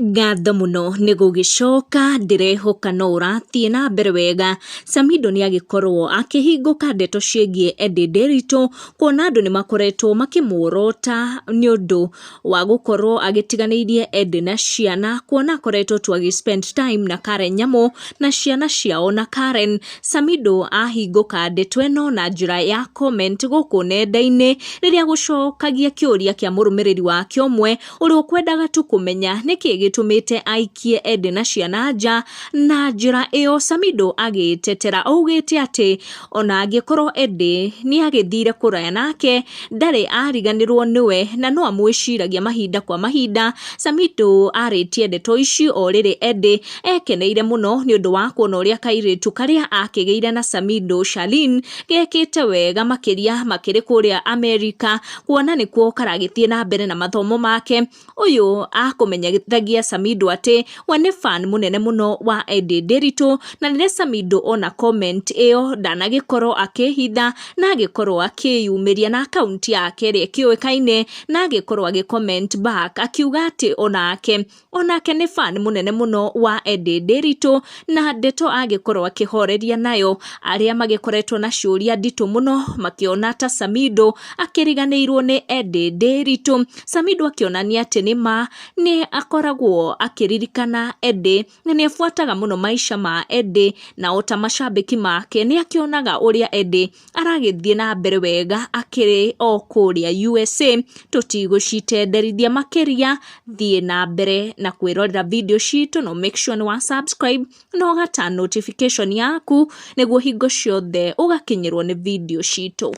Ngatho muno nĩ gũgĩcoka ndĩrehoka no ũrathiĩ na mbere wega. Samido nĩ agĩkorwo akĩhingũka ndeto ciĩgiĩ Eddie Nderitu, kuona andũ nĩ makoretwo makĩmuorota nĩ ũndũ wa gũkorwo agĩtiganĩirie Eddie na ciana, kuona akoretwo tu spend time na Karen Nyamu na ciana ciao na Karen. Samido ahingũka ndeto ĩno na njĩra ya comment gũkũ nenda-inĩ rĩrĩa gũcokagia kĩũria kĩa mũrũmĩrĩri wake ũmwe ũrĩa ũkwendaga tu kũmenya nĩkĩ gĩtũmĩte aikie Eddie na ciana nja. Na njĩra ĩyo Samido agĩtetera augĩte atĩ ona angĩkorwo Eddie nĩ agĩthire kũraya nake ndarĩ ariganĩrwo nĩwe na no amwĩciragia mahinda kwa mahinda. Samido arĩtie ndeto ici o rĩrĩ Eddie ekeneire mũno nĩ ũndũ wa kuona ũrĩa kairĩtu karĩa akĩgĩire na Samido, Charlene, gekĩte wega makĩria makĩrĩ kũrĩa Amerika, kuona nĩkuo karagĩthiĩ na mbere na mathomo make. Ũyũ akũmenyithagia Samido atĩ we nĩ fan mũnene mũno wa Eddie Nderitu, na rĩrĩa Samido ona comment ĩyo ndanagĩkorwo akĩhitha na agĩkorwo akĩyumĩria na akaunti yake ĩrĩa ĩkĩũĩkaine, na agĩkorwo agĩ-comment back akiuga atĩ onake nĩ fan mũnene mũno wa Eddie Nderitu, na ndeto agĩkorwo akĩhoreria nayo arĩa magĩkoretwo na ciũria nditũ mũno makĩona ta Samido akĩriganĩirwo nĩ Eddie Nderitu. Samido akĩonania atĩ nĩ akoragwo akĩririkana Eddie na nĩ afuataga mũno maica ma Eddie, na ota macambĩki make nĩ akĩonaga ũrĩa Eddie aragĩthiĩ na mbere wega akĩrĩ o kũrĩa USA. Tũtigũcitenderithia makĩria, thiĩ na mbere na kwĩrorera video citũ, no make sure nĩ wa subscribe na ũgata notification yaku nĩguo hingo ciothe ũgakinyĩrwo nĩ video citũ.